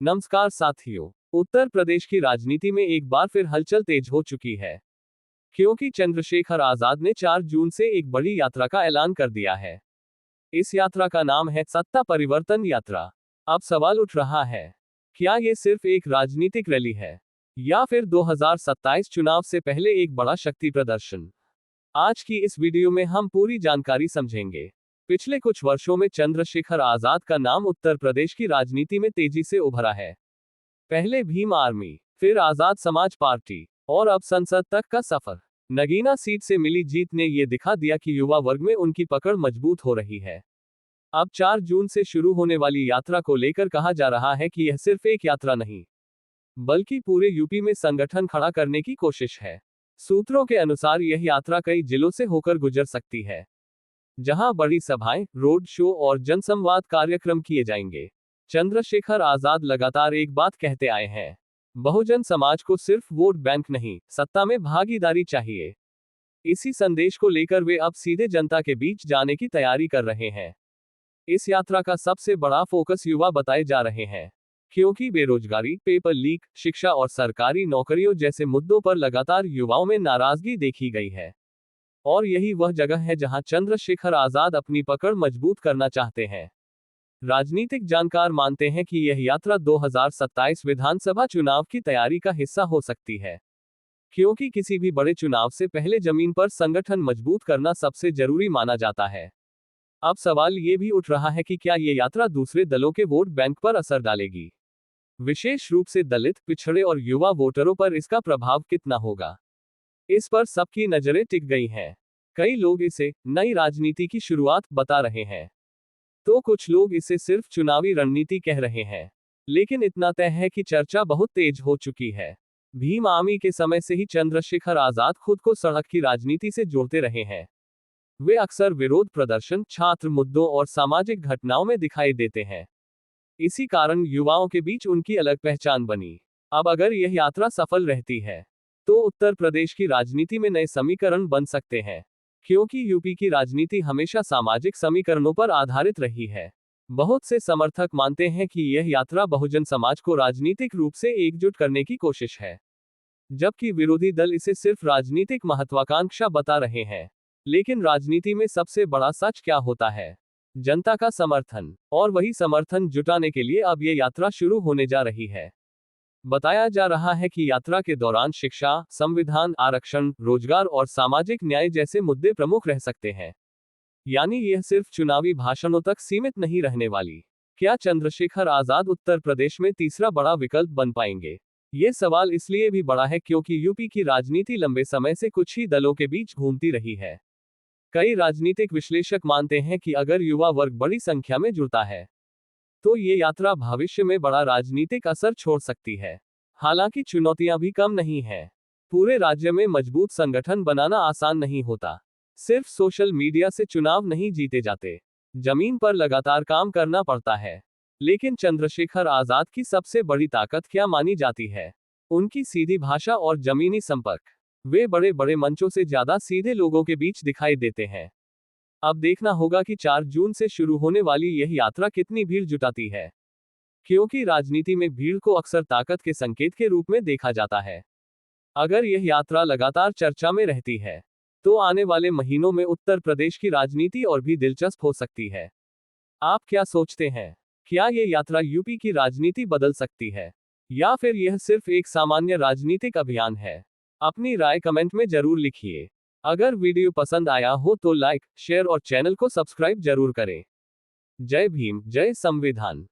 नमस्कार साथियों। उत्तर प्रदेश की राजनीति में एक बार फिर हलचल तेज हो चुकी है, क्योंकि चंद्रशेखर आजाद ने 4 जून से एक बड़ी यात्रा का ऐलान कर दिया है। इस यात्रा का नाम है सत्ता परिवर्तन यात्रा। अब सवाल उठ रहा है, क्या ये सिर्फ एक राजनीतिक रैली है या फिर 2027 चुनाव से पहले एक बड़ा शक्ति प्रदर्शन? आज की इस वीडियो में हम पूरी जानकारी समझेंगे। पिछले कुछ वर्षों में चंद्रशेखर आजाद का नाम उत्तर प्रदेश की राजनीति में तेजी से उभरा है। पहले भीम आर्मी, फिर आजाद समाज पार्टी और अब संसद तक का सफर। नगीना सीट से मिली जीत ने यह दिखा दिया कि युवा वर्ग में उनकी पकड़ मजबूत हो रही है। अब 4 जून से शुरू होने वाली यात्रा को लेकर कहा जा रहा है कि यह सिर्फ एक यात्रा नहीं, बल्कि पूरे यूपी में संगठन खड़ा करने की कोशिश है। सूत्रों के अनुसार यह यात्रा कई जिलों से होकर गुजर सकती है, जहां बड़ी सभाएं, रोड शो और जनसंवाद कार्यक्रम किए जाएंगे। चंद्रशेखर आजाद लगातार एक बात कहते आए हैं, बहुजन समाज को सिर्फ वोट बैंक नहीं, सत्ता में भागीदारी चाहिए। इसी संदेश को लेकर वे अब सीधे जनता के बीच जाने की तैयारी कर रहे हैं। इस यात्रा का सबसे बड़ा फोकस युवा बताए जा रहे हैं, क्योंकि बेरोजगारी, पेपर लीक, शिक्षा और सरकारी नौकरियों जैसे मुद्दों पर लगातार युवाओं में नाराजगी देखी गई है। और यही वह जगह है जहां चंद्रशेखर आजाद अपनी पकड़ मजबूत करना चाहते हैं। राजनीतिक जानकार मानते हैं कि यह यात्रा 2027 विधानसभा चुनाव की तैयारी का हिस्सा हो सकती है, क्योंकि किसी भी बड़े चुनाव से पहले जमीन पर संगठन मजबूत करना सबसे जरूरी माना जाता है। अब सवाल ये भी उठ रहा है कि क्या ये यात्रा दूसरे दलों के वोट बैंक पर असर डालेगी? विशेष रूप से दलित, पिछड़े और युवा वोटरों पर इसका प्रभाव कितना होगा? इस पर सबकी नजरें टिक गई हैं। कई लोग इसे नई राजनीति की शुरुआत बता रहे हैं, तो कुछ लोग इसे सिर्फ चुनावी रणनीति कह रहे हैं। लेकिन इतना तय है कि चर्चा बहुत तेज हो चुकी है। भीम आर्मी के समय से ही चंद्रशेखर आजाद खुद को सड़क की राजनीति से जोड़ते रहे हैं। वे अक्सर विरोध प्रदर्शन, छात्र मुद्दों और सामाजिक घटनाओं में दिखाई देते हैं। इसी कारण युवाओं के बीच उनकी अलग पहचान बनी। अब अगर यह यात्रा सफल रहती है, तो उत्तर प्रदेश की राजनीति में नए समीकरण बन सकते हैं, क्योंकि यूपी की राजनीति हमेशा सामाजिक समीकरणों पर आधारित रही है। बहुत से समर्थक मानते हैं कि यह यात्रा बहुजन समाज को राजनीतिक रूप से एकजुट करने की कोशिश है, जबकि विरोधी दल इसे सिर्फ राजनीतिक महत्वाकांक्षा बता रहे हैं। लेकिन राजनीति में सबसे बड़ा सच क्या होता है? जनता का समर्थन। और वही समर्थन जुटाने के लिए अब यह यात्रा शुरू होने जा रही है। बताया जा रहा है कि यात्रा के दौरान शिक्षा, संविधान, आरक्षण, रोजगार और सामाजिक न्याय जैसे मुद्दे प्रमुख रह सकते हैं। यानी यह सिर्फ चुनावी भाषणों तक सीमित नहीं रहने वाली। क्या चंद्रशेखर आजाद उत्तर प्रदेश में तीसरा बड़ा विकल्प बन पाएंगे? ये सवाल इसलिए भी बड़ा है क्योंकि यूपी की राजनीति लंबे समय से कुछ ही दलों के बीच घूमती रही है। कई राजनीतिक विश्लेषक मानते हैं कि अगर युवा वर्ग बड़ी संख्या में जुड़ता है, तो ये यात्रा भविष्य में बड़ा राजनीतिक असर छोड़ सकती है। हालांकि चुनौतियां भी कम नहीं हैं। पूरे राज्य में मजबूत संगठन बनाना आसान नहीं होता। सिर्फ सोशल मीडिया से चुनाव नहीं जीते जाते, जमीन पर लगातार काम करना पड़ता है। लेकिन चंद्रशेखर आजाद की सबसे बड़ी ताकत क्या मानी जाती है? उनकी सीधी भाषा और जमीनी संपर्क। वे बड़े बड़े मंचों से ज्यादा सीधे लोगों के बीच दिखाई देते हैं। अब देखना होगा कि 4 जून से शुरू होने वाली यह यात्रा कितनी भीड़ जुटाती है, क्योंकि राजनीति में भीड़ को अक्सर ताकत के संकेत के रूप में देखा जाता है। अगर यह यात्रा लगातार चर्चा में रहती है, तो आने वाले महीनों में उत्तर प्रदेश की राजनीति और भी दिलचस्प हो सकती है। आप क्या सोचते हैं? क्या यह यात्रा यूपी की राजनीति बदल सकती है, या फिर यह सिर्फ एक सामान्य राजनीतिक अभियान है? अपनी राय कमेंट में जरूर लिखिए। अगर वीडियो पसंद आया हो तो लाइक, शेयर और चैनल को सब्सक्राइब जरूर करें। जय भीम, जय संविधान।